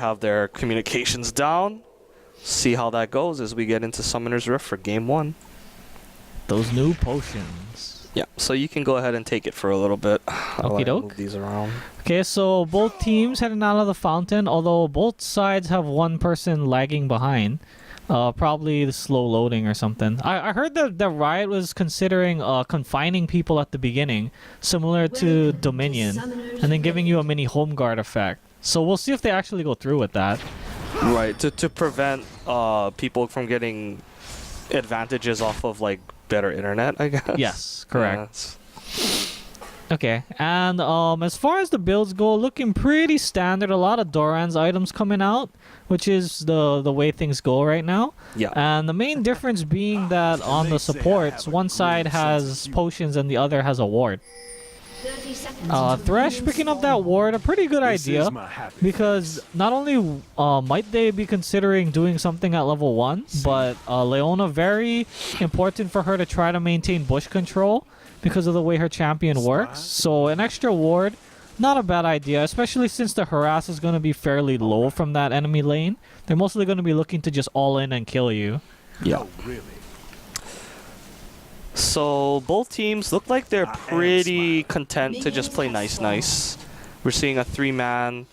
have their communications down. See how that goes as we get into Summoner's Rift for Game 1. Those new potions. Yeah, so you can go ahead and take it for a little bit. Okie doke. Move these around. Okay, so both teams heading out of the fountain, although both sides have one person lagging behind. Probably the slow loading or something. I heard that the Riot was considering confining people at the beginning, similar to Dominion, and then giving you a mini home guard effect. So we'll see if they actually go through with that. Right, to prevent people from getting advantages off of like better internet, I guess. Yes, correct. Yeah, okay, and as far as the builds go, looking pretty standard. A lot of Doran's items coming out, which is the way things go right now. yeah. And the main difference being that on the supports, one side has potions and the other has a ward. Thresh picking up that ward, a pretty good idea, because not only might they be considering doing something at level 1, but Leona, very important for her to try to maintain bush control because of the way her champion works. So an extra ward, not a bad idea, especially since the harass is going to be fairly low from that enemy lane. They're mostly going to be looking to just all in and kill you. Yeah. So both teams look like they're pretty content to just play nice. We're seeing a 3-man,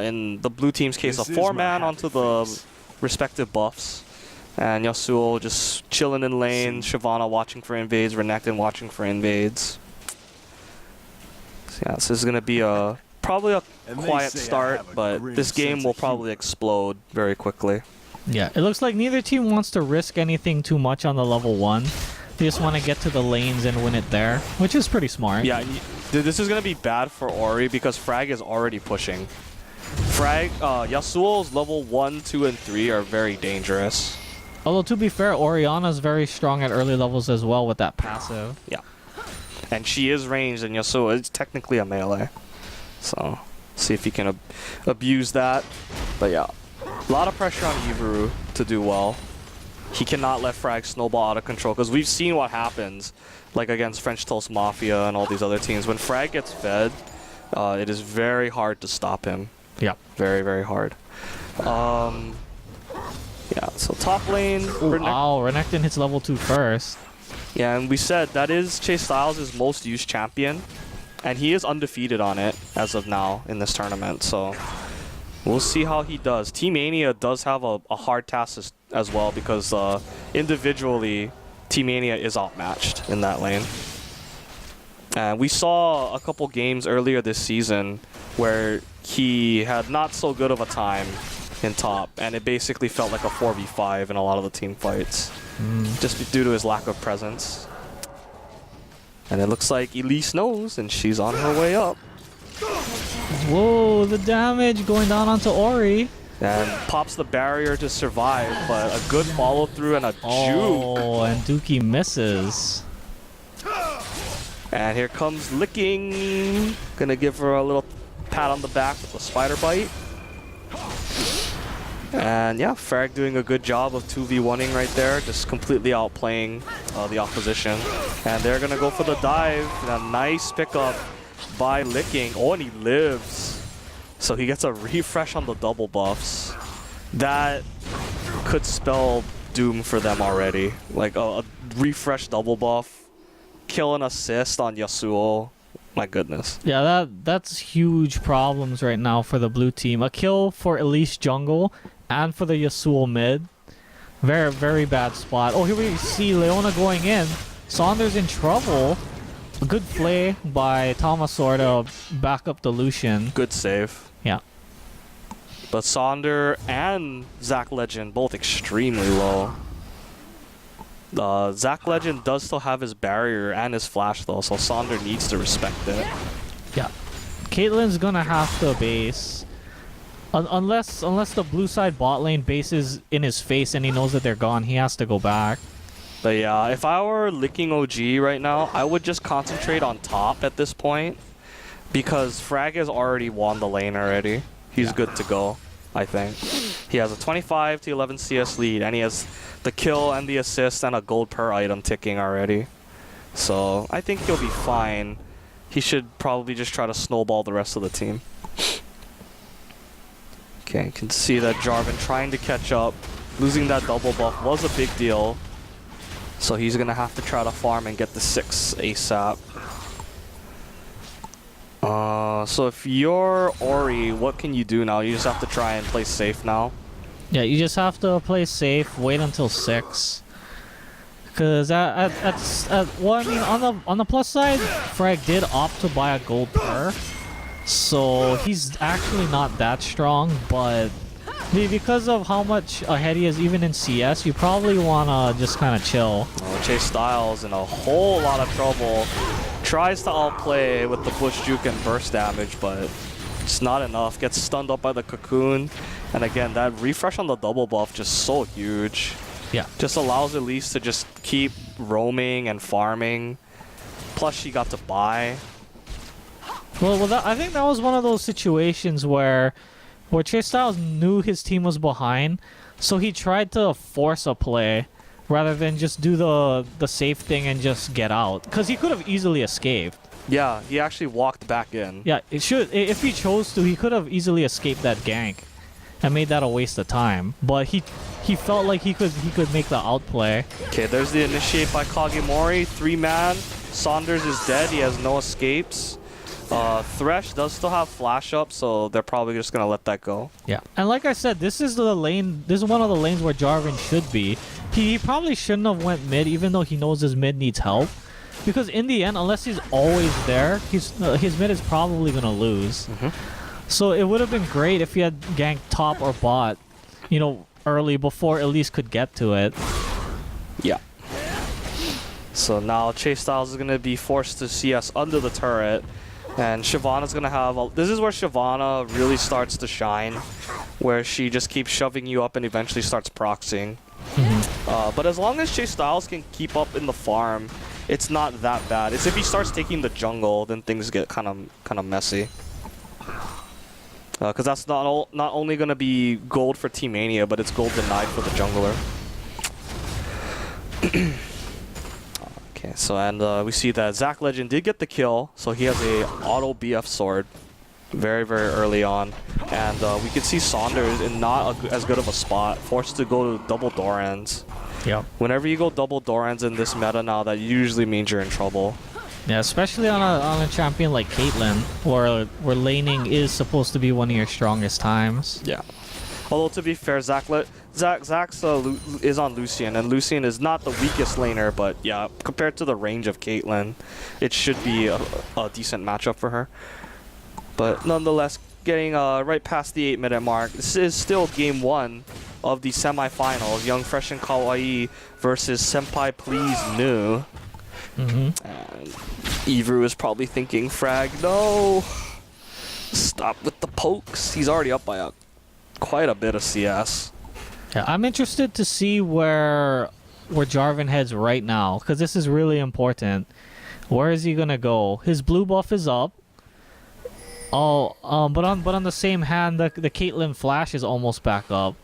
in the blue team's case a 4-man onto the respective buffs. And Yasuo just chilling in lane, Shyvana watching for invades, Renekton watching for invades. So yeah, this is going to be probably a quiet start, but this game will probably explode very quickly. Yeah, it looks like neither team wants to risk anything too much on the level 1. They just want to get to the lanes and win it there, which is pretty smart. Yeah, this is going to be bad for Ori because Frag is already pushing. Yasuo's level 1, 2, and 3 are very dangerous. Although, to be fair, Orianna's very strong at early levels as well with that passive. Yeah. And she is ranged, and Yasuo is technically a melee. So, see if he can abuse that. But yeah, a lot of pressure on Ivaru to do well. He cannot let Frag snowball out of control, because we've seen what happens, like against French Toast Mafia and all these other teams. When Frag gets fed, it is very hard to stop him. Yeah. Very, very hard. Yeah, so top lane. Wow, Renekton hits level 2 first. Yeah, and we said that is Chase Styles' most used champion, and he is undefeated on it as of now in this tournament, so we'll see how he does. Team Mania does have a hard task as well, because individually, Team Mania is outmatched in that lane. And we saw a couple games earlier this season where he had not so good of a time in top, and it basically felt like a 4v5 in a lot of the team fights, just due to his lack of presence. And it looks like Elise knows, and she's on her way up. Whoa, the damage going down onto Ori. And pops the barrier to survive, but a good follow through and a juke. Oh, and Dookie misses. And here comes Licking. Gonna give her a little pat on the back with a spider bite. And yeah, Frag doing a good job of 2v1ing right there, just completely outplaying the opposition. And they're gonna go for the dive. And a nice pickup by Licking. Oh, and he lives. So he gets a refresh on the double buffs. That could spell doom for them already. Like a refresh double buff, kill and assist on Yasuo. My goodness. Yeah, that's huge problems right now for the blue team. A kill for Elise jungle and for the Yasuo mid. Very, very bad spot. Oh, here we see Leona going in. Saunders in trouble. A good play by Thomasor to back up the Lucian. Good save. Yeah. But Sonder and Zach Legend both extremely low. Zach Legend does still have his barrier and his flash though, so Sonder needs to respect it. Yeah. Caitlyn's gonna have to base. Unless the blue side bot lane bases in his face and he knows that they're gone, he has to go back. But yeah, if I were Licking OG right now, I would just concentrate on top at this point, because Frag has already won the lane already. He's good to go, I think. He has a 25 to 11 CS lead, and he has the kill and the assist and a gold per item ticking already. So I think he'll be fine. He should probably just try to snowball the rest of the team. Okay, you can see that Jarvan trying to catch up. Losing that double buff was a big deal. So he's going to have to try to farm and get the 6 ASAP. So if you're Ori, what can you do now? You just have to try and play safe now. Yeah, you just have to play safe, wait until 6. Because well, I mean, on the plus side, Frag did opt to buy a gold per. So he's actually not that strong, but because of how much ahead he is even in CS, you probably want to just kind of chill. Oh, Chase Styles in a whole lot of trouble. Tries to outplay with the push juke and burst damage, but it's not enough. Gets stunned up by the cocoon. And again, that refresh on the double buff just so huge. Yeah. Just allows Elise to just keep roaming and farming. Plus she got to buy. Well, I think that was one of those situations where Chase Styles knew his team was behind, so he tried to force a play rather than just do the safe thing and just get out. Because he could have easily escaped. Yeah, he actually walked back in. Yeah, if he chose to, he could have easily escaped that gank and made that a waste of time. But he felt like he could make the outplay. Okay, there's the initiate by Kagimori. 3-man. Saunders is dead. He has no escapes. Thresh does still have flash up, so they're probably just gonna let that go. Yeah, and like I said, this is the lane. This is one of the lanes where Jarvan should be. He probably shouldn't have went mid, even though he knows his mid needs help. Because in the end, unless he's always there, his mid is probably gonna lose. So it would have been great if he had ganked top or bot, early before Elise could get to it. Yeah. So now Chase Styles is gonna be forced to CS under the turret. And Shyvana's gonna have this is where Shyvana really starts to shine, where she just keeps shoving you up and eventually starts proxying. But as long as Chase Styles can keep up in the farm, it's not that bad. It's if he starts taking the jungle, then things get kind of messy. Because that's not only gonna be gold for Team Mania, but it's gold denied for the jungler. Okay, so and we see that Zac Legend did get the kill, so he has a auto BF sword very, very early on. And we can see Saunders in not as good of a spot, forced to go to double Dorans. Yep. Whenever you go double Dorans in this meta now, that usually means you're in trouble. Yeah, especially on a champion like Caitlyn, where laning is supposed to be one of your strongest times. Yeah. Although to be fair, Zach's is on Lucian, and Lucian is not the weakest laner, but yeah, compared to the range of Caitlyn, it should be a decent matchup for her. But nonetheless, getting right past the 8-minute mark, this is still game 1 of the semifinals. Young, Fresh, and Kawaii versus SenpaiPlsNo. And Evelynn is probably thinking, Frag, no! Stop with the pokes. He's already up by quite a bit of CS. Yeah, I'm interested to see where Jarvan heads right now, because this is really important. Where is he gonna go? His blue buff is up. Oh, but on the same hand, the Caitlyn flash is almost back up.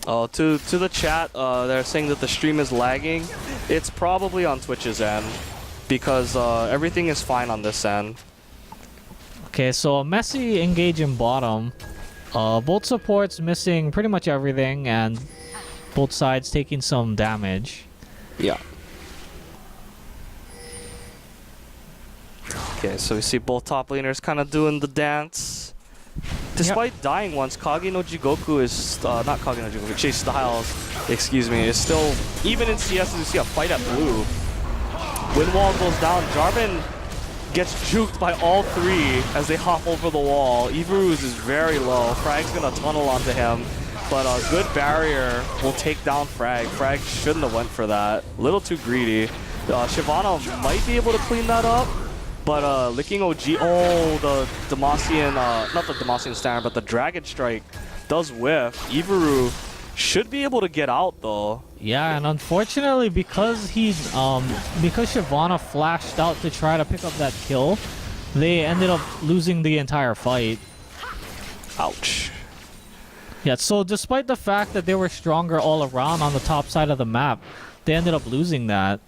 Oh, to the chat, they're saying that the stream is lagging. It's probably on Twitch's end, because everything is fine on this end. Okay, so a messy engage in bottom. Both supports missing pretty much everything, and both sides taking some damage. Yeah. Okay, so we see both top laners kind of doing the dance. Despite dying once, Kage no Jigoku is not Kage no Jigoku, Chase Styles, excuse me, is still, even in CS, you see a fight at blue. Wind wall goes down, Jarvan gets juked by all 3 as they hop over the wall. Evelynn is very low, Frag's gonna tunnel onto him, but a good barrier will take down Frag. Frag shouldn't have went for that, a little too greedy. Shyvana might be able to clean that up, but licking OG, the Demacian, not the Demacian standard, but the Dragon Strike does whiff. Evelynn should be able to get out though. Yeah, and unfortunately, because Shyvana flashed out to try to pick up that kill, they ended up losing the entire fight. Ouch. Yeah, so despite the fact that they were stronger all around on the top side of the map, they ended up losing that.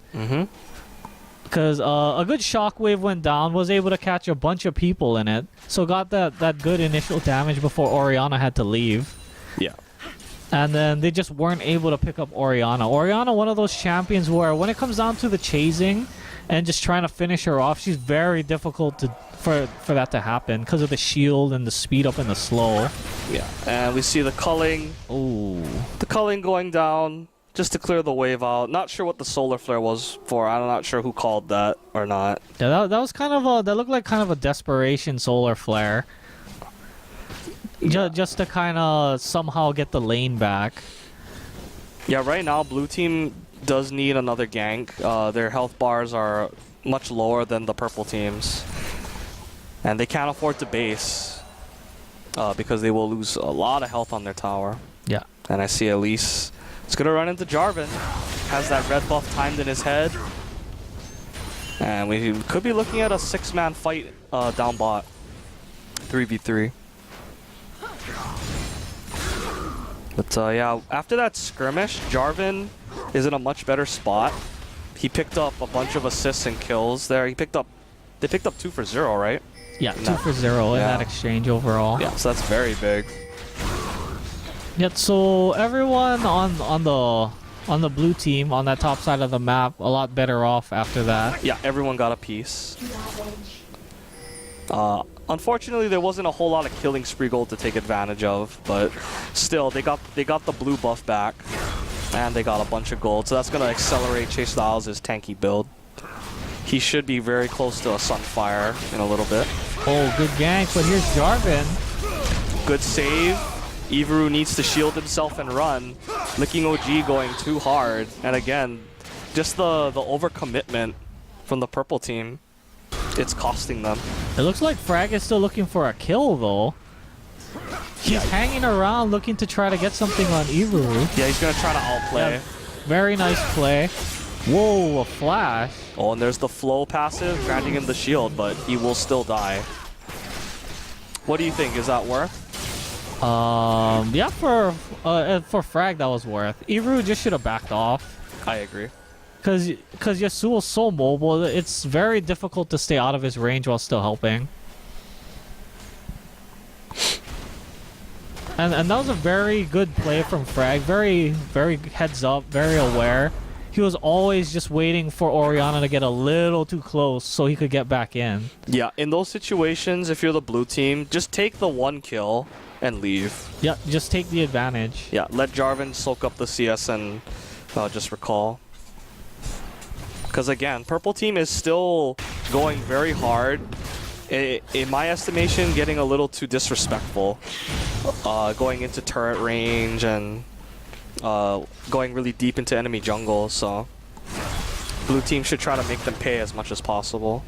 Because a good shockwave went down, was able to catch a bunch of people in it, so got that good initial damage before Orianna had to leave. Yeah. And then they just weren't able to pick up Orianna. Orianna, one of those champions where when it comes down to the chasing and just trying to finish her off, she's very difficult for that to happen because of the shield and the speed up and the slow. Yeah. And we see the culling. Ooh. The culling going down. Just to clear the wave out. Not sure what the solar flare was for. I'm not sure who called that or not. Yeah, that was kind of that looked like kind of a desperation solar flare. Yeah. Just to kind of somehow get the lane back. Yeah, right now blue team does need another gank. Their health bars are much lower than the purple team's. And they can't afford to base because they will lose a lot of health on their tower. Yeah. And I see Elise. It's gonna run into Jarvan. Has that red buff timed in his head. And we could be looking at a 6-man fight down bot. 3v3. But yeah, after that skirmish, Jarvan is in a much better spot. He picked up a bunch of assists and kills there. They picked up 2 for 0, right? Yeah, 2 for 0 in that exchange overall. Yeah, so that's very big. Yeah, so everyone on the blue team on that top side of the map a lot better off after that. Yeah, everyone got a piece. Unfortunately, there wasn't a whole lot of killing spree gold to take advantage of, but still, they got the blue buff back, and they got a bunch of gold. So that's gonna accelerate Chase Styles' tanky build. He should be very close to a Sunfire in a little bit. Oh, good gank, but here's Jarvan. Good save. Evelynn needs to shield himself and run. Licking OG going too hard. And again, just the overcommitment from the purple team. It's costing them. It looks like Frag is still looking for a kill, though. He's hanging around looking to try to get something on Evelynn. Yeah, he's going to try to outplay. Yeah, very nice play. Whoa, a flash. Oh, and there's the flow passive granting him the shield, but he will still die. What do you think? Is that worth? Yeah, for Frag that was worth. Evelynn just should have backed off. I agree. Because Yasuo's so mobile, it's very difficult to stay out of his range while still helping. And that was a very good play from Frag. Very, very heads up, very aware. He was always just waiting for Orianna to get a little too close so he could get back in. Yeah, in those situations, if you're the blue team, just take the 1 kill and leave. Yeah, just take the advantage. Yeah, let Jarvan soak up the CS and just recall. Because again, purple team is still going very hard. In my estimation, getting a little too disrespectful. Going into turret range and going really deep into enemy jungle, so blue team should try to make them pay as much as possible.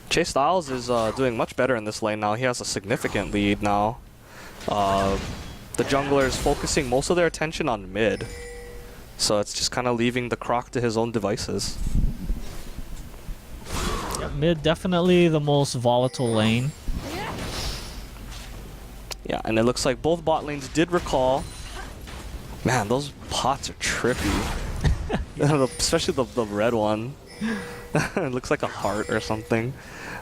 Chase Styles is doing much better in this lane now. He has a significant lead now. The jungler is focusing most of their attention on mid, so it's just kind of leaving the Croc to his own devices. Yeah, mid definitely the most volatile lane. Yeah, and it looks like both bot lanes did recall. Man, those pots are trippy. Especially the red one. It looks like a heart or something.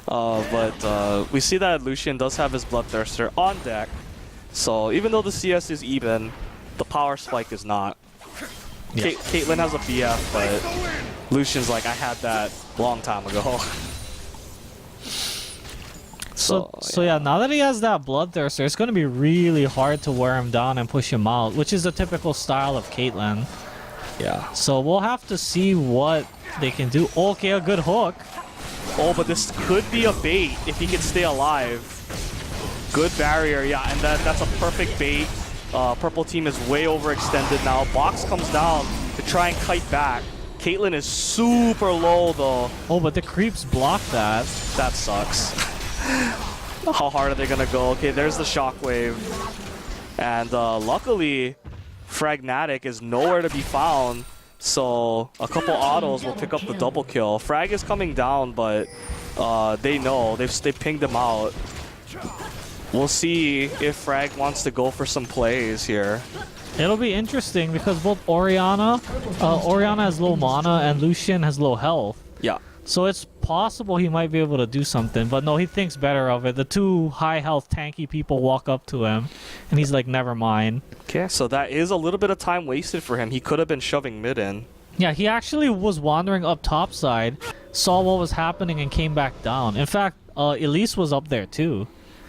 But we see that Lucian does have his Bloodthirster on deck. So even though the CS is even, the power spike is not. Yeah. Caitlyn has a BF, but Lucian's like, I had that long time ago. So yeah, now that he has that Bloodthirster, it's going to be really hard to wear him down and push him out, which is a typical style of Caitlyn. Yeah. So we'll have to see what they can do. Okay, a good hook. Oh, but this could be a bait if he can stay alive. Good barrier, yeah, and that's a perfect bait. Purple team is way overextended now. Box comes down to try and kite back. Caitlyn is super low though. Oh, but the creeps block that. That sucks. How hard are they gonna go? Okay, there's the shockwave. And luckily, Fragnatic is nowhere to be found. So a couple autos will pick up the double kill. Frag is coming down, but they know. They pinged him out. We'll see if Frag wants to go for some plays here. It'll be interesting because both Orianna has low mana and Lucian has low health. Yeah. So it's possible he might be able to do something, but no, he thinks better of it. The two high health tanky people walk up to him, and he's like, never mind. Okay, so that is a little bit of time wasted for him. He could have been shoving mid in. Yeah, he actually was wandering up top side, saw what was happening, and came back down. In fact, Elise was up there too.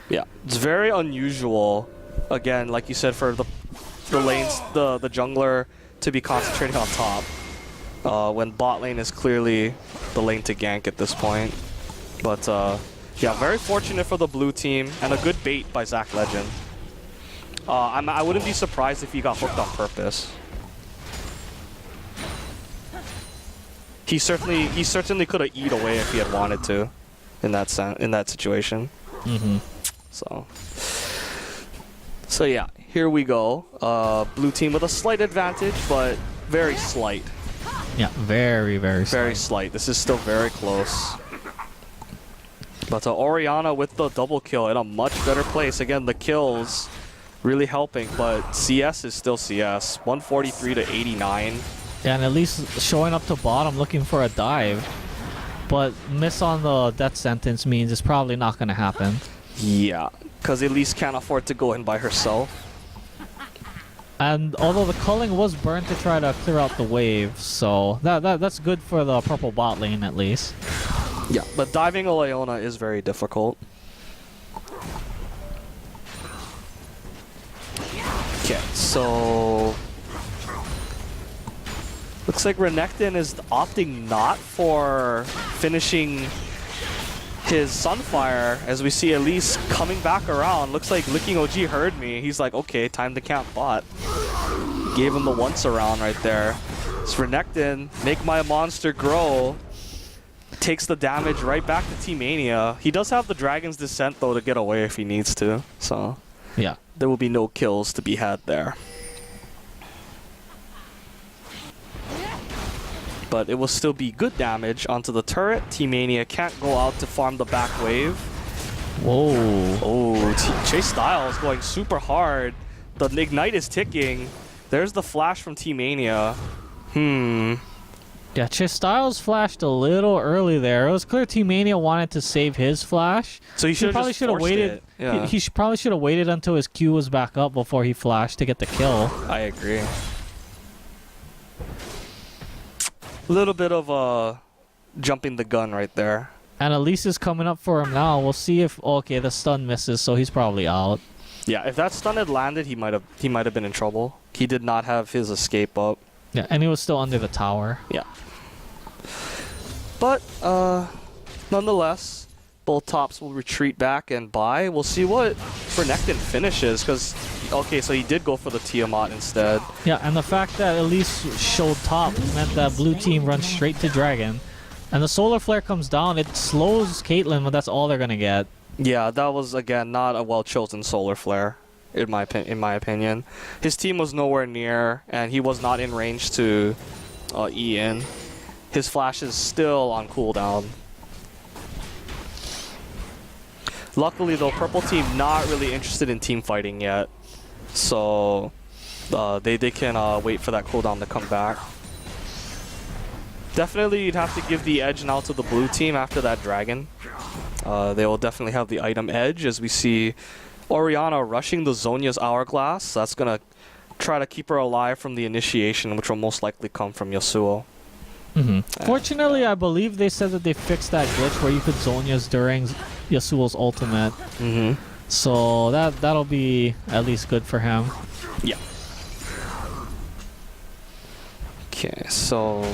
Yeah, it's very unusual. Again, like you said, for the lanes, the jungler to be concentrating on top. When bot lane is clearly the lane to gank at this point. But yeah, very fortunate for the blue team and a good bait by Zach Legend. I wouldn't be surprised if he got hooked on purpose. He certainly could have eat away if he had wanted to, in that situation. Mm-hmm. So yeah, here we go. Blue team with a slight advantage, but very slight. Yeah, very slight. Very slight. This is still very close. But Orianna with the double kill in a much better place. Again, the kills really helping, but CS is still CS. 143 to 89. Yeah, and at least showing up to bottom looking for a dive. But miss on the death sentence means it's probably not going to happen. Yeah, because Elise can't afford to go in by herself. And although the culling was burned to try to clear out the wave, so that's good for the purple bot lane at least. Yeah, but diving a Leona is very difficult. Okay, so looks like Renekton is opting not for finishing his Sunfire, as we see Elise coming back around. Looks like Licking OG heard me. He's like, okay, time to camp bot. Gave him the once around right there. It's Renekton, make my monster grow. Takes the damage right back to Team Mania. He does have the Dragon's Descent though to get away if he needs to. So yeah, there will be no kills to be had there. But it will still be good damage onto the turret. Team Mania can't go out to farm the back wave. Whoa. Oh, Chase Styles going super hard. The Ignite is ticking. There's the flash from Team Mania. Yeah, Chase Styles flashed a little early there. It was clear Team Mania wanted to save his flash. So he probably should have waited. Yeah. He probably should have waited until his Q was back up before he flashed to get the kill. I agree. A little bit of jumping the gun right there. And Elise is coming up for him now. We'll see if okay, the stun misses, so he's probably out. Yeah, if that stun had landed, he might have been in trouble. He did not have his escape up. Yeah, and he was still under the tower. Yeah. But nonetheless, both tops will retreat back and buy. We'll see what Renekton finishes, because okay, so he did go for the Tiamat instead. Yeah, and the fact that Elise showed top meant that blue team runs straight to Dragon. And the solar flare comes down, it slows Caitlyn, but that's all they're gonna get. Yeah, that was again not a well-chosen solar flare, in my opinion. His team was nowhere near, and he was not in range to E in. His flash is still on cooldown. Luckily, though, purple team not really interested in team fighting yet, so they can wait for that cooldown to come back. Definitely, you'd have to give the edge now to the blue team after that dragon. They will definitely have the item edge, as we see Orianna rushing the Zhonya's Hourglass. That's gonna try to keep her alive from the initiation, which will most likely come from Yasuo. Fortunately, I believe they said that they fixed that glitch where you could Zhonya's during Yasuo's ultimate. So that'll be at least good for him. Yeah. Okay, so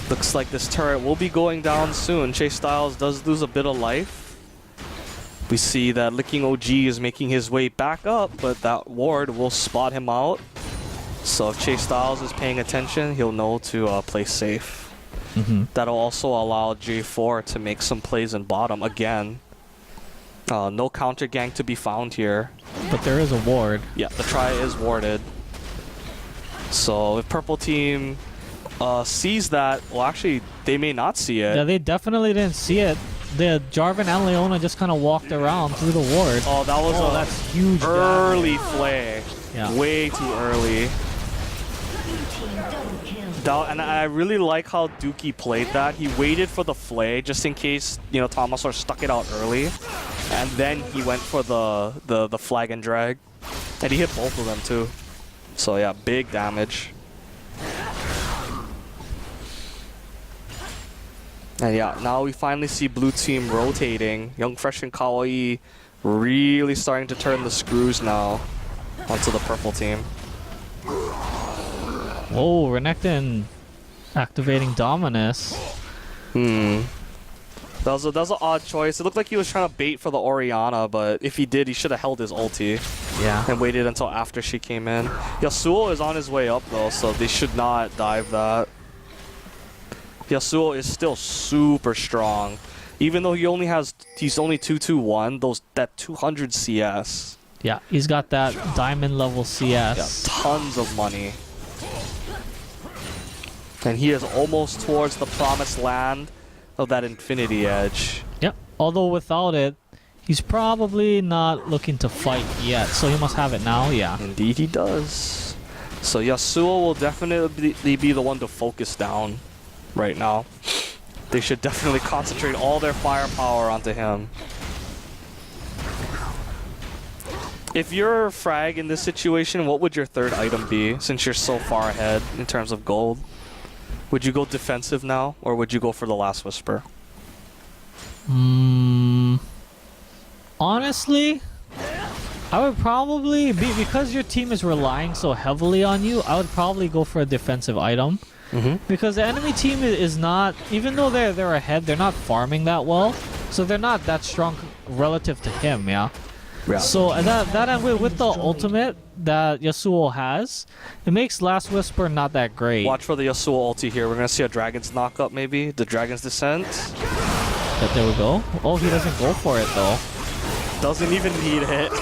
looks like this turret will be going down soon. Chase Styles does lose a bit of life. We see that Licking OG is making his way back up, but that ward will spot him out. So if Chase Styles is paying attention, he'll know to play safe. That'll also allow J4 to make some plays in bottom again. No counter gank to be found here. But there is a ward. Yeah, the try is warded. So if purple team sees that, well actually they may not see it. Yeah, they definitely didn't see it. The Jarvan and Leona just kind of walked around through the ward. Oh, that was that's huge early damage. flay. Yeah. Way too early. And I really like how Dookie played that. He waited for the flay just in case, you know, Thomasor stuck it out early. And then he went for the flag and drag. And he hit both of them too. So yeah, big damage. And yeah, now we finally see blue team rotating. Young Fresh and Kawaii really starting to turn the screws now onto the purple team. Oh, Renekton activating Dominus. That was an odd choice. It looked like he was trying to bait for the Orianna, but if he did, he should have held his ulti. Yeah. And waited until after she came in. Yasuo is on his way up though, so they should not dive that. Yasuo is still super strong. Even though he's only 221, that 200 CS. Yeah, he's got that diamond level CS. Yeah, tons of money. And he is almost towards the promised land of that Infinity Edge. Yep. Although without it, he's probably not looking to fight yet, so he must have it now, yeah. Indeed he does. So Yasuo will definitely be the one to focus down right now. They should definitely concentrate all their firepower onto him. If you're Frag in this situation, what would your third item be, since you're so far ahead in terms of gold? Would you go defensive now, or would you go for the Last Whisper? Honestly, I would probably because your team is relying so heavily on you, I would probably go for a defensive item. Because the enemy team is not, even though they're ahead, they're not farming that well, so they're not that strong relative to him, yeah. So that with the ultimate that Yasuo has, it makes Last Whisper not that great. Watch for the Yasuo ulti here. We're gonna see a Dragon's knock up maybe. The Dragon's Descent. But there we go. Oh, he doesn't go for it though. Doesn't even need it.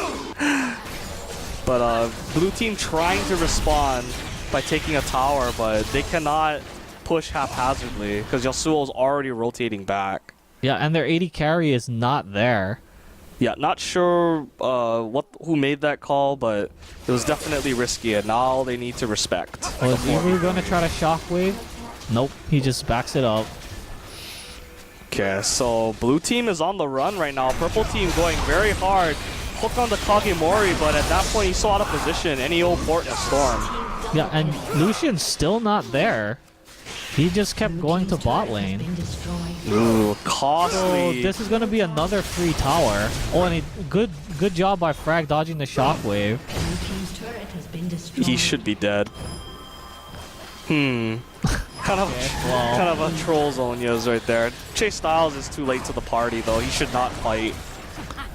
But blue team trying to respond by taking a tower, but they cannot push haphazardly because Yasuo is already rotating back. Yeah, and their 80 carry is not there. Yeah, not sure who made that call, but it was definitely risky, and now they need to respect. Oh, is he really going to try to shockwave? Nope, he just backs it up. Okay, so blue team is on the run right now. Purple team going very hard. Hook on the Kagemori, but at that point he's so out of position. Any old port in a storm. Yeah, and Lucian's still not there. He just kept going to bot lane. Ooh, costly. So this is going to be another free tower. Oh, and good job by Frag dodging the shockwave. He should be dead. Kind of a troll zone is right there. Chase Styles is too late to the party though. He should not fight.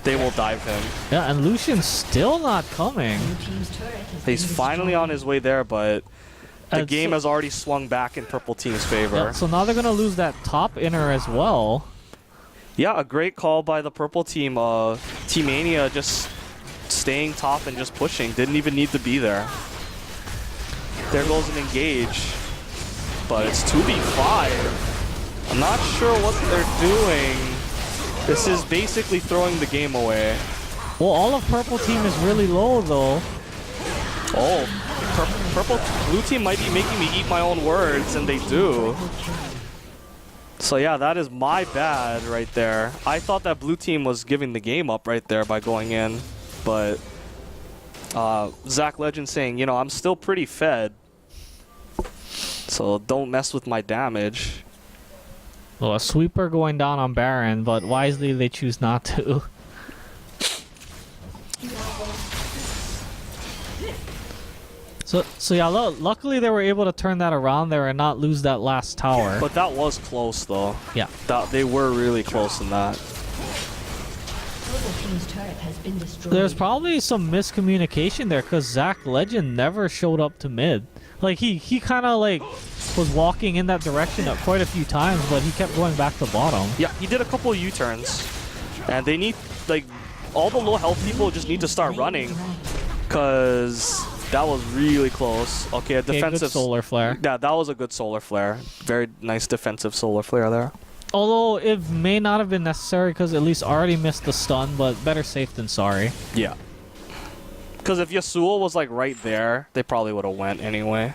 They will dive him. Yeah, and Lucian's still not coming. He's finally on his way there, but the game has already swung back in purple team's favor. Yeah, so now they're going to lose that top inner as well. Yeah, a great call by the purple team. Team Mania just staying top and just pushing. Didn't even need to be there. There goes an engage. But it's 2v5. I'm not sure what they're doing. This is basically throwing the game away. Well, all of purple team is really low though. Oh, blue team might be making me eat my own words, and they do. So yeah, that is my bad right there. I thought that blue team was giving the game up right there by going in, but Zach Legend saying, you know, I'm still pretty fed, so don't mess with my damage. Well, a sweeper going down on Baron, but wisely they choose not to. So yeah, luckily they were able to turn that around there and not lose that last tower. But that was close though. Yeah. They were really close in that. There's probably some miscommunication there because Zach Legend never showed up to mid. Like he kind of like was walking in that direction quite a few times, but he kept going back to bottom. Yeah, he did a couple U-turns, and they need like all the low health people just need to start running, cause that was really close. Okay, a defensive good solar flare. Yeah, that was a good solar flare. Very nice defensive solar flare there. Although it may not have been necessary because at least already missed the stun, but better safe than sorry. Yeah. Because if Yasuo was like right there, they probably would have went anyway.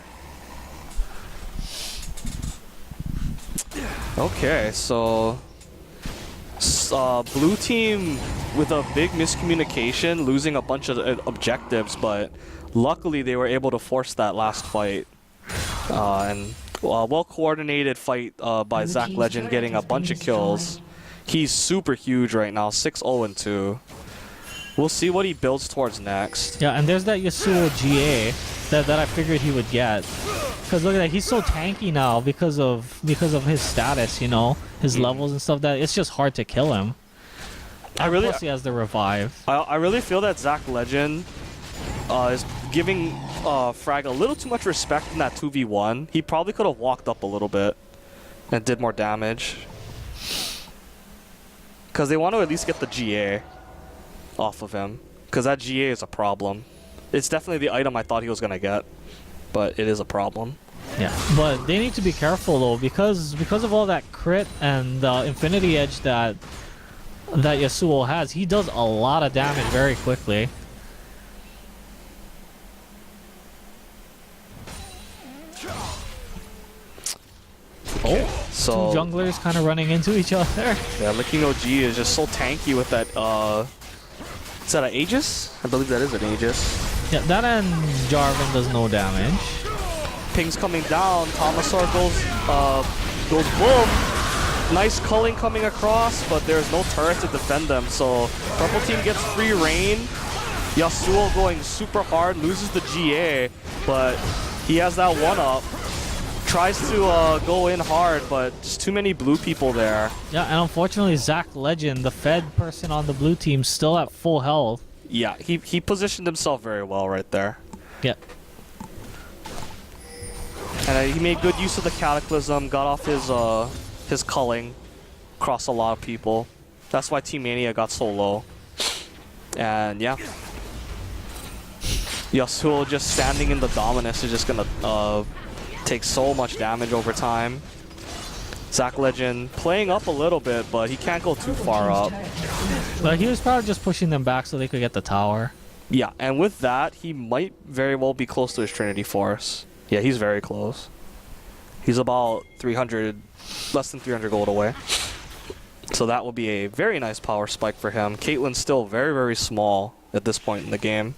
Okay, so blue team with a big miscommunication, losing a bunch of objectives, but luckily they were able to force that last fight. And well-coordinated fight by ZachLegend, getting a bunch of kills. He's super huge right now, 6-0-2. We'll see what he builds towards next. Yeah, and there's that Yasuo GA that I figured he would get. Because look at that, he's so tanky now because of his status, you know, his levels and stuff, that it's just hard to kill him. Plus he has the revive. I really feel that ZachLegend is giving Frag a little too much respect in that 2v1. He probably could have walked up a little bit and did more damage. Because they want to at least get the GA off of him. Because that GA is a problem. It's definitely the item I thought he was going to get. But it is a problem. Yeah, but they need to be careful though, because of all that crit and the Infinity Edge that Yasuo has, he does a lot of damage very quickly. Oh, so two junglers kind of running into each other. Yeah, Licking OG is just so tanky with that. Is that an Aegis? I believe that is an Aegis. Yeah, that and Jarvan does no damage. Ping's coming down. Thomasaur goes boom. Nice culling coming across, but there's no turret to defend them. So purple team gets free reign. Yasuo going super hard, loses the GA, but he has that 1-up. Tries to go in hard, but just too many blue people there. Yeah, and unfortunately ZachLegend, the Fed person on the blue team, still at full health. Yeah, he positioned himself very well right there. Yep. And he made good use of the Cataclysm, got off his culling across a lot of people. That's why Team Mania got so low. And yeah. Yasuo just standing in the Dominus is just gonna take so much damage over time. ZachLegend playing up a little bit, but he can't go too far up. But he was probably just pushing them back so they could get the tower. Yeah, and with that, he might very well be close to his Trinity Force. Yeah, he's very close. He's about 300, less than 300 gold away. So that will be a very nice power spike for him. Caitlyn's still very, very small at this point in the game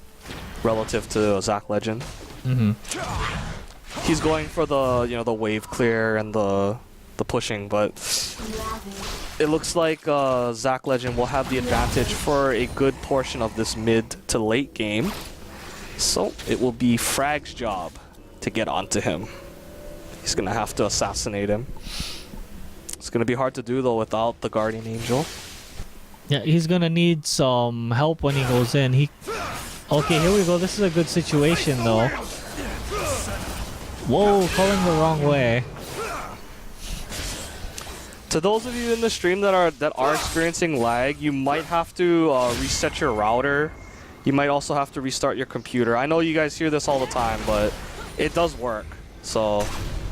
relative to ZachLegend. He's going for the, the wave clear and the pushing, but it looks like ZachLegend will have the advantage for a good portion of this mid to late game. So it will be Frag's job to get onto him. He's gonna have to assassinate him. It's gonna be hard to do though without the Guardian Angel. Yeah, he's gonna need some help when he goes in. Okay, here we go. This is a good situation though. Whoa, calling the wrong way. To those of you in the stream that are experiencing lag, you might have to reset your router. You might also have to restart your computer. I know you guys hear this all the time, but it does work. So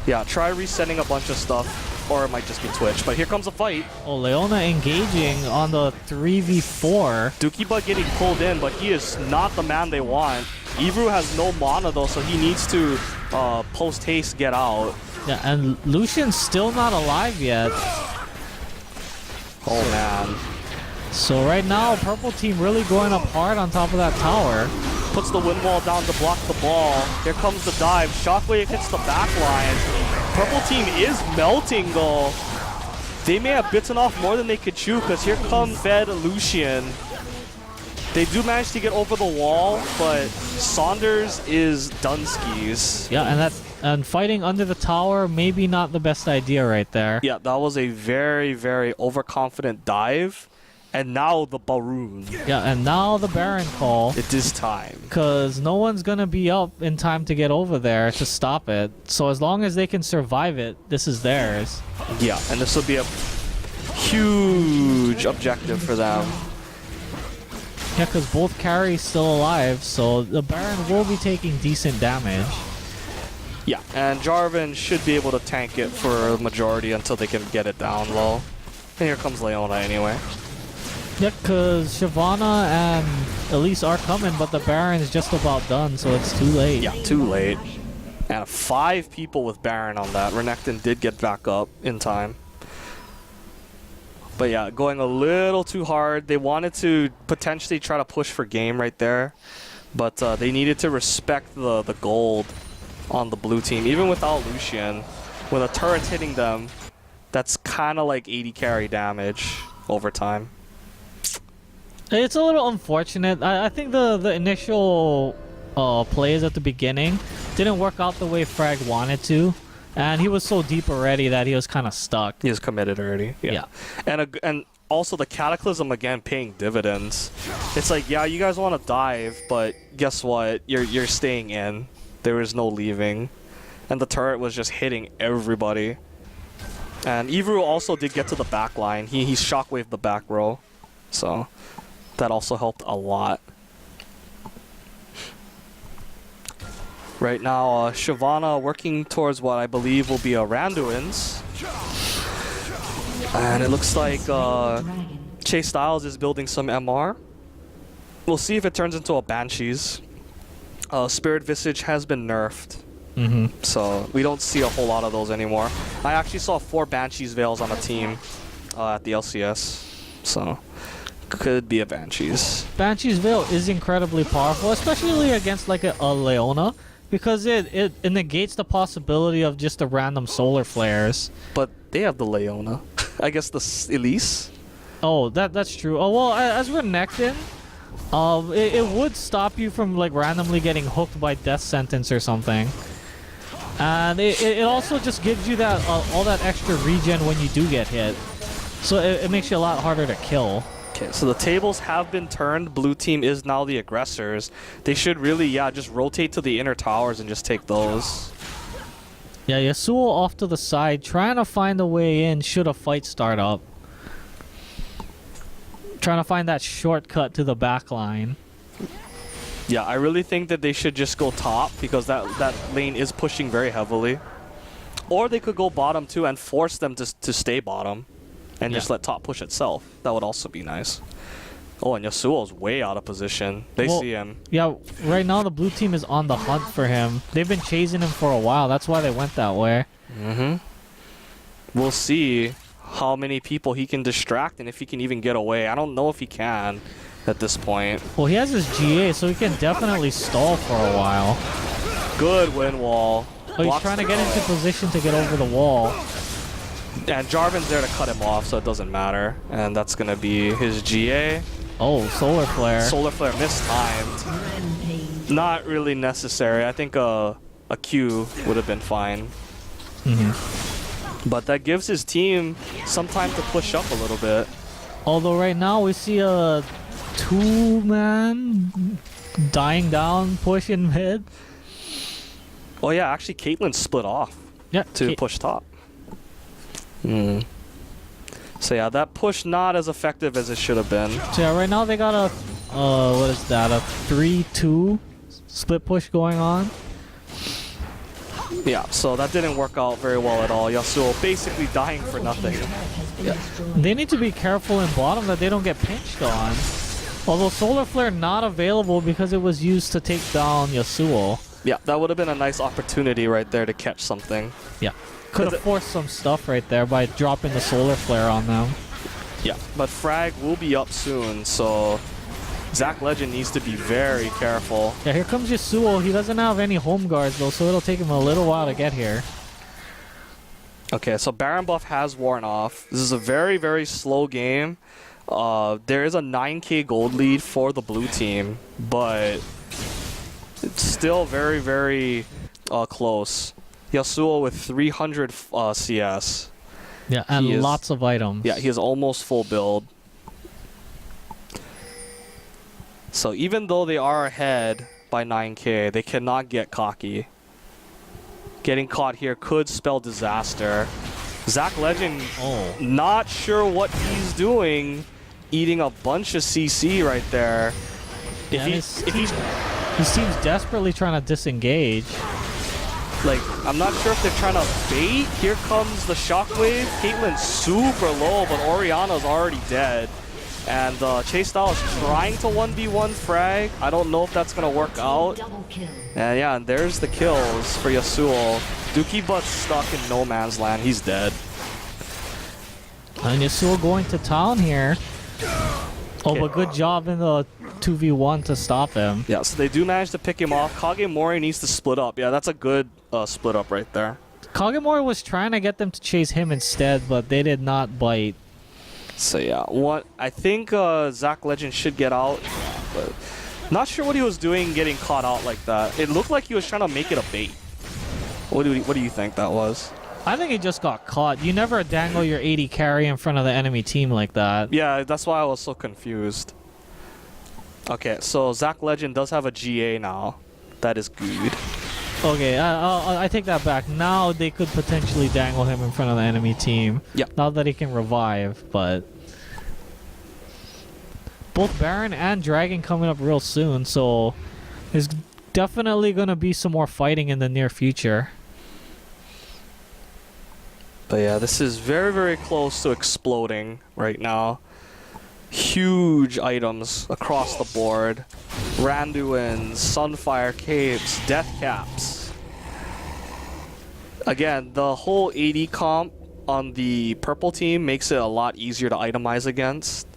yeah, try resetting a bunch of stuff, or it might just be Twitch. But here comes a fight. Oh, Leona engaging on the 3v4. Dookie getting pulled in, but he is not the man they want. Evru has no mana though, so he needs to post-haste get out. Yeah, and Lucian's still not alive yet. Oh man. So right now, purple team really going up hard on top of that tower. Puts the wind wall down to block the ball. Here comes the dive. Shockwave hits the back line. Purple team is melting though. They may have bitten off more than they could chew, because here comes Fed Lucian. They do manage to get over the wall, but Saunders is Dunskies. Yeah, and fighting under the tower, maybe not the best idea right there. Yeah, that was a very, very overconfident dive. And now the Baroon. Yeah, and now the Baron call. It is time. Because no one's going to be up in time to get over there to stop it. So as long as they can survive it, this is theirs. Yeah, and this will be a huge objective for them. Yeah, because both carries still alive, so the Baron will be taking decent damage. Yeah, and Jarvan should be able to tank it for a majority until they can get it down low. And here comes Leona anyway. Yeah, because Shyvana and Elise are coming, but the Baron is just about done, so it's too late. Yeah, too late. And 5 people with Baron on that. Renekton did get back up in time. But yeah, going a little too hard. They wanted to potentially try to push for game right there. But they needed to respect the gold on the blue team. Even without Lucian, with a turret hitting them, that's kind of like 80 carry damage over time. It's a little unfortunate. I think the initial plays at the beginning didn't work out the way Frag wanted to. And he was so deep already that he was kind of stuck. He was committed already. Yeah. And also the Cataclysm again paying dividends. It's like, yeah, you guys want to dive, but guess what? You're staying in. There is no leaving. And the turret was just hitting everybody. And Ivru also did get to the back line. He shockwaved the back row. So that also helped a lot. Right now, Shyvana working towards what I believe will be a Randuin's. And it looks like Chase Styles is building some MR. We'll see if it turns into a Banshees. Spirit Visage has been nerfed. So we don't see a whole lot of those anymore. I actually saw 4 Banshees Veils on a team at the LCS. So could be a Banshees. Banshee's Veil is incredibly powerful, especially against like a Leona. Because it negates the possibility of just the random solar flares. But they have the Leona. I guess the Elise? Oh, that's true. Oh, well, as Renekton, it would stop you from like randomly getting hooked by Death Sentence or something. And it also just gives you that all that extra regen when you do get hit. So it makes you a lot harder to kill. Okay, so the tables have been turned. Blue team is now the aggressors. They should really, just rotate to the inner towers and just take those. Yeah, Yasuo off to the side, trying to find a way in should a fight start up. Trying to find that shortcut to the back line. Yeah, I really think that they should just go top because that lane is pushing very heavily. Or they could go bottom too and force them to stay bottom. And just let top push itself. That would also be nice. Oh, and Yasuo's way out of position. They see him. Yeah, right now the blue team is on the hunt for him. They've been chasing him for a while. That's why they went that way. We'll see how many people he can distract and if he can even get away. I don't know if he can at this point. Well, he has his GA, so he can definitely stall for a while. Good win wall. Oh, he's trying to get into position to get over the wall. And Jarvan's there to cut him off, so it doesn't matter. And that's going to be his GA. Oh, Solar Flare. Solar Flare mistimed. Not really necessary. I think a Q would have been fine. But that gives his team some time to push up a little bit. Although right now we see a 2-man dying down push in mid. Oh yeah, actually Caitlyn split off to push top. So yeah, that push not as effective as it should have been. So yeah, right now they got a, what is that, a 3-2 split push going on. Yeah, so that didn't work out very well at all. Yasuo basically dying for nothing. They need to be careful in bottom that they don't get pinched on. Although Solar Flare not available because it was used to take down Yasuo. Yeah, that would have been a nice opportunity right there to catch something. Yeah. Could have forced some stuff right there by dropping the Solar Flare on them. Yeah, but Frag will be up soon, so Zach Legend needs to be very careful. Yeah, here comes Yasuo. He doesn't have any home guards though, so it'll take him a little while to get here. Okay, so Baron buff has worn off. This is a very, very slow game. There is a 9k gold lead for the blue team, but it's still very, very close. Yasuo with 300 CS. Yeah, and lots of items. Yeah, he is almost full build. So even though they are ahead by 9k, they cannot get cocky. Getting caught here could spell disaster. Zach Legend, not sure what he's doing, eating a bunch of CC right there. Yeah, his team's desperately trying to disengage. Like, I'm not sure if they're trying to bait. Here comes the shockwave. Caitlyn's super low, but Orianna's already dead. And Chase Style is trying to 1v1 frag. I don't know if that's going to work out. And yeah, and there's the kills for Yasuo. Dookie Butt's stuck in no man's land. He's dead. And Yasuo going to town here. Oh, but good job in the 2v1 to stop him. Yeah, so they do manage to pick him off. Kagemori needs to split up. Yeah, that's a good split up right there. Kagemori was trying to get them to chase him instead, but they did not bite. So yeah, I think Zach Legend should get out, but not sure what he was doing getting caught out like that. It looked like he was trying to make it a bait. What do you think that was? I think he just got caught. You never dangle your 80 carry in front of the enemy team like that. Yeah, that's why I was so confused. Okay, so Zach Legend does have a GA now. That is good. Okay, I take that back. Now they could potentially dangle him in front of the enemy team. Yeah. Now that he can revive, but both Baron and Dragon coming up real soon, so there's definitely going to be some more fighting in the near future. But yeah, this is very, very close to exploding right now. Huge items across the board. Randuins, Sunfire Capes, Death Caps. Again, the whole 80 comp on the purple team makes it a lot easier to itemize against.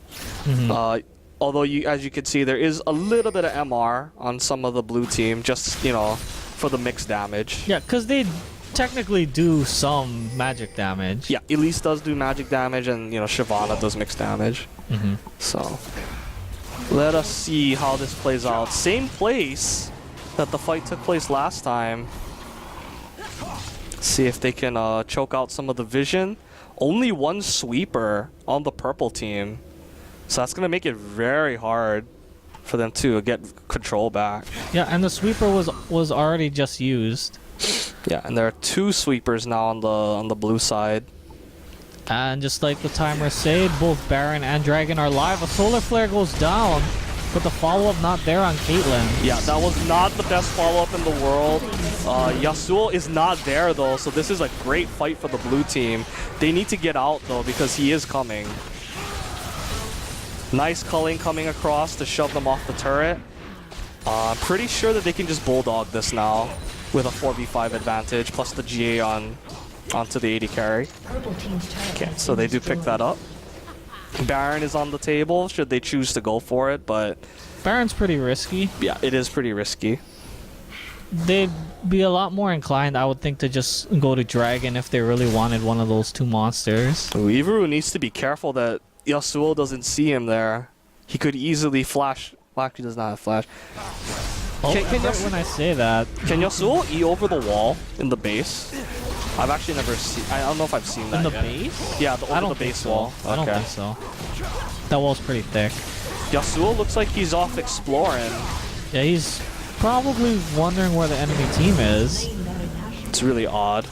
Although, as you can see, there is a little bit of MR on some of the blue team, just, you know, for the mixed damage. Yeah, because they technically do some magic damage. Yeah, Elise does do magic damage, and, you know, Shyvana does mixed damage. So, let us see how this plays out. Same place that the fight took place last time. See if they can choke out some of the vision. Only one sweeper on the purple team. So that's going to make it very hard for them to get control back. Yeah, and the sweeper was already just used. Yeah, and there are two sweepers now on the blue side. And just like the timer said, both Baron and Dragon are live. A solar flare goes down, but the follow-up not there on Caitlyn. Yeah, that was not the best follow-up in the world. Yasuo is not there though, so this is a great fight for the blue team. They need to get out though because he is coming. Nice culling coming across to shove them off the turret. Pretty sure that they can just bulldog this now with a 4v5 advantage plus the GA onto the 80 carry. Okay, so they do pick that up. Baron is on the table should they choose to go for it, but Baron's pretty risky. Yeah, it is pretty risky. They'd be a lot more inclined, I would think, to just go to Dragon if they really wanted one of those two monsters. Ivaru needs to be careful that Yasuo doesn't see him there. He could easily flash. Well, actually does not have flash. Oh, when I say that. Can Yasuo E over the wall in the base? I've actually never seen. I don't know if I've seen that in the yet. base? Yeah, over the base wall. I don't think so. That wall's pretty thick. Yasuo looks like he's off exploring. Yeah, he's probably wondering where the enemy team is. It's really odd.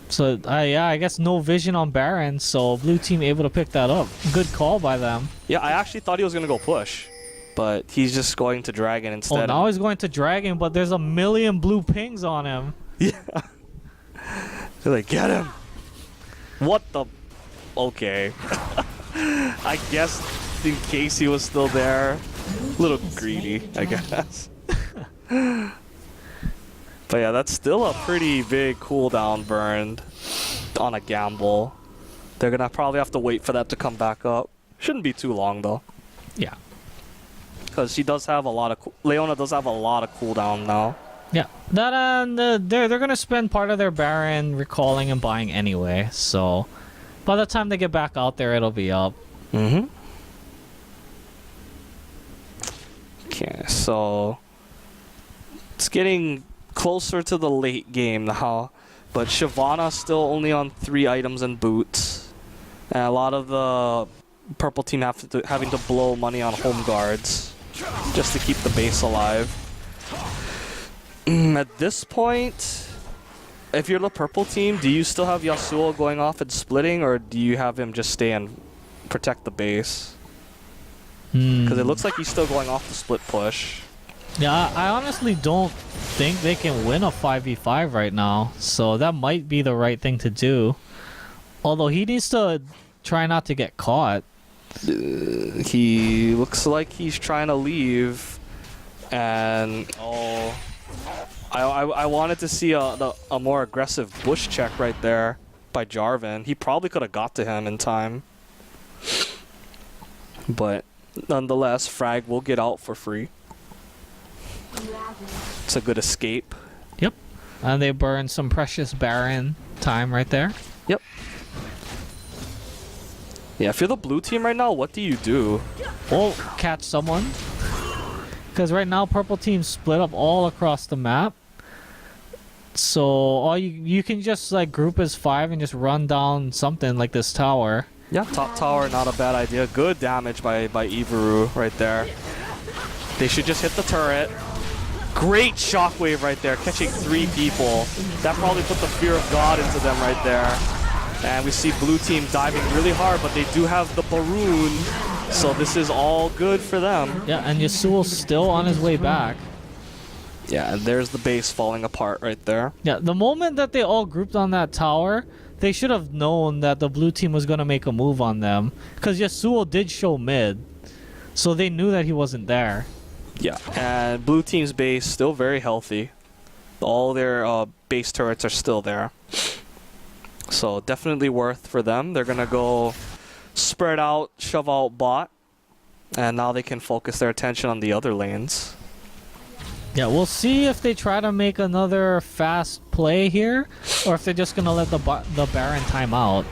So, yeah, I guess no vision on Baron, so blue team able to pick that up. Good call by them. Yeah, I actually thought he was going to go push, but he's just going to Dragon instead. Oh, now he's going to Dragon, but there's a million blue pings on him. Yeah. They're like, get him. What the? Okay. I guess in case he was still there. A little greedy, I guess. But yeah, that's still a pretty big cooldown burned on a gamble. They're gonna probably have to wait for that to come back up. Shouldn't be too long though. Yeah. Because she does have a lot of... Leona does have a lot of cooldown now. Yeah. That and they're gonna spend part of their Baron recalling and buying anyway, so by the time they get back out there, it'll be up. Okay, so it's getting closer to the late game now, but Shyvana's still only on 3 items and boots, and a lot of the purple team having to blow money on home guards just to keep the base alive. At this point, if you're the purple team, do you still have Yasuo going off and splitting, or do you have him just stay and protect the base? Because it looks like he's still going off the split push. Yeah, I honestly don't think they can win a 5v5 right now, so that might be the right thing to do. Although he needs to try not to get caught. He looks like he's trying to leave, and I wanted to see a more aggressive bush check right there by Jarvan. He probably could have got to him in time, but nonetheless, Frag will get out for free. It's a good escape. Yep, and they burn some precious Baron time right there. Yep. Yeah, if you're the blue team right now, what do you do? Well, catch someone. Because right now, purple team split up all across the map. So all you can just like group as 5 and just run down something like this tower. Yeah, top tower, not a bad idea. Good damage by Ivaru right there. They should just hit the turret. Great shockwave right there, catching 3 people. That probably put the fear of God into them right there. And we see blue team diving really hard, but they do have the Baroon, so this is all good for them. Yeah, and Yasuo's still on his way back. Yeah, and there's the base falling apart right there. Yeah, the moment that they all grouped on that tower, they should have known that the blue team was going to make a move on them. Because Yasuo did show mid, so they knew that he wasn't there. Yeah, and blue team's base still very healthy. All their base turrets are still there. So definitely worth for them. They're going to go spread out, shove out bot, and now they can focus their attention on the other lanes. Yeah, we'll see if they try to make another fast play here, or if they're just going to let the Baron time out.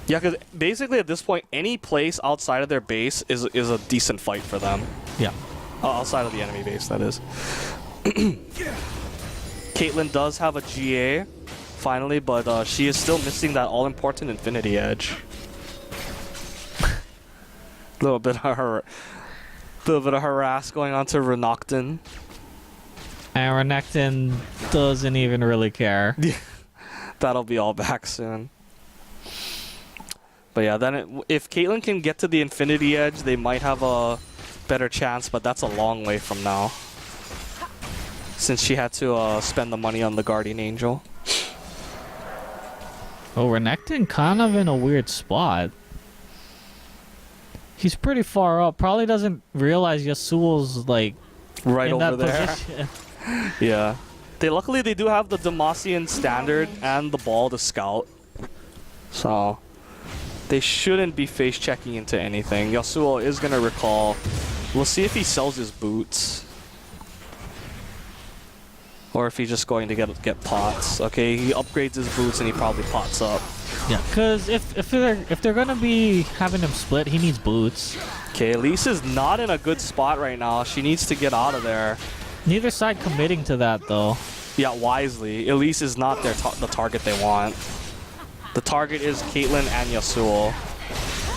Yeah, because basically at this point, any place outside of their base is a decent fight for them. Yeah. Outside of the enemy base, that is. Caitlyn does have a GA, finally, but she is still missing that all-important Infinity Edge. A little bit of harass going on to Renekton. And Renekton doesn't even really care. That'll be all back soon. But yeah, then if Caitlyn can get to the Infinity Edge, they might have a better chance, but that's a long way from now. Since she had to spend the money on the Guardian Angel. Oh, Renekton kind of in a weird spot. He's pretty far up. Probably doesn't realize Yasuo's like right in over that there. position. Yeah. Luckily they do have the Demacian standard and the ball to scout. So they shouldn't be face checking into anything. Yasuo is gonna recall. We'll see if he sells his boots. Or if he's just going to get pots. Okay, he upgrades his boots and he probably pots up. Yeah, because if they're gonna be having him split, he needs boots. Okay, Elise is not in a good spot right now. She needs to get out of there. Neither side committing to that though. Yeah, wisely. Elise is not the target they want. The target is Caitlyn and Yasuo.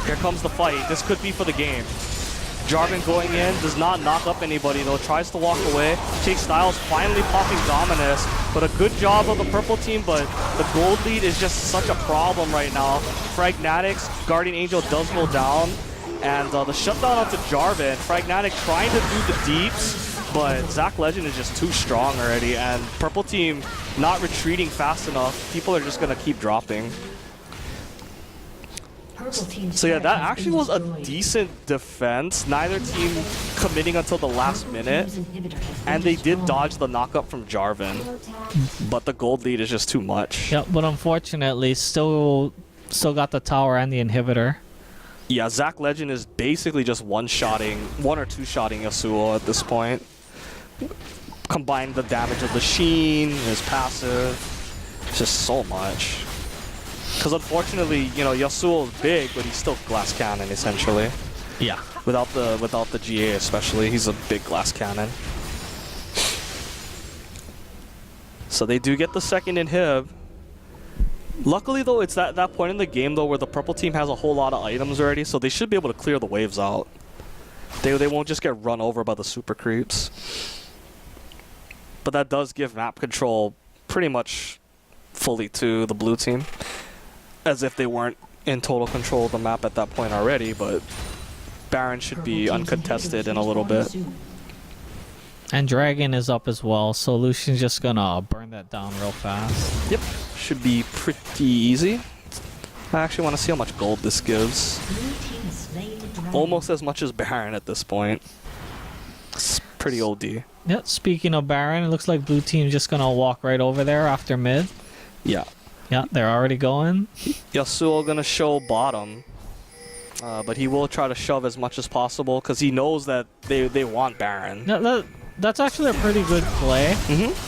Here comes the fight. This could be for the game. Jarvan going in, does not knock up anybody though, tries to walk away. Chase Styles finally popping Dominus, but a good job of the purple team, but the gold lead is just such a problem right now. Fragnatics, Guardian Angel does go down, and the shutdown onto Jarvan. Fragnatic trying to do the deeps, but Zac Legend is just too strong already, and purple team not retreating fast enough. People are just gonna keep dropping. So yeah, that actually was a decent defense. Neither team committing until the last minute. And they did dodge the knockup from Jarvan. But the gold lead is just too much. Yeah, but unfortunately, still got the tower and the inhibitor. Yeah, Zac Legend is basically just one or two-shotting Yasuo at this point. Combine the damage of the Sheen, his passive. It's just so much. Because unfortunately, you know, Yasuo is big, but he's still glass cannon essentially. Yeah. Without the GA especially, he's a big glass cannon. So they do get the second inhib. Luckily though, it's that point in the game though where the purple team has a whole lot of items already, so they should be able to clear the waves out. They won't just get run over by the super creeps. But that does give map control pretty much fully to the blue team. As if they weren't in total control of the map at that point already, but Baron should be uncontested in a little bit. And Dragon is up as well, so Lucian's just gonna burn that down real fast. Yep, should be pretty easy. I actually want to see how much gold this gives. Almost as much as Baron at this point. It's pretty OD. Yeah, speaking of Baron, it looks like blue team's just gonna walk right over there after mid. Yeah. Yeah, they're already going. Yasuo gonna show bottom. But he will try to shove as much as possible because he knows that they want Baron. That's actually a pretty good play.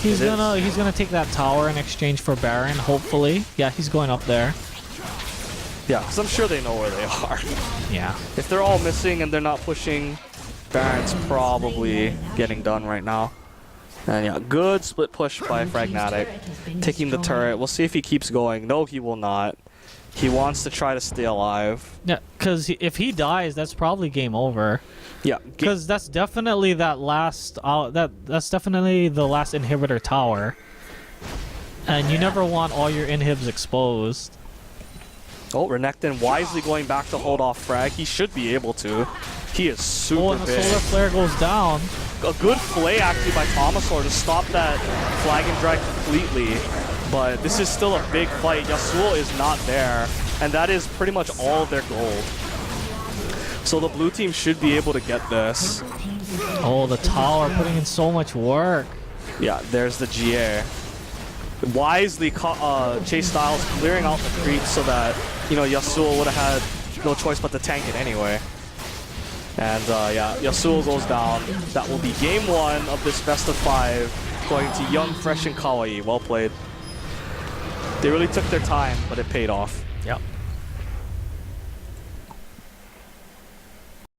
He's It gonna take that tower in exchange for Baron, hopefully. Yeah, he's going up there. Yeah, because I'm sure they know where they are. Yeah. If they're all missing and they're not pushing, Baron's probably getting done right now. And yeah, good split push by Fragnatic. Taking the turret. We'll see if he keeps going. No, he will not. He wants to try to stay alive. Yeah, because if he dies, that's probably game over. Yeah. Because that's definitely that last that's definitely the last inhibitor tower. And you never want all your inhibs exposed. Oh, Renekton wisely going back to hold off frag. He should be able to. He is super and the big. solar flare goes down. A good play actually by Thomasaur to stop that flag and drag completely. But this is still a big fight. Yasuo is not there. And that is pretty much all of their gold. So the blue team should be able to get this. Oh, the tower putting in so much work. Yeah, there's the GA. Wisely Chase Styles clearing out the creeps so that, you know, Yasuo would have had no choice but to tank it anyway. And yeah, Yasuo goes down. That will be game 1 of this best of 5, going to Young, Fresh, and Kawaii. Well played. They really took their time, but it paid off. Yep.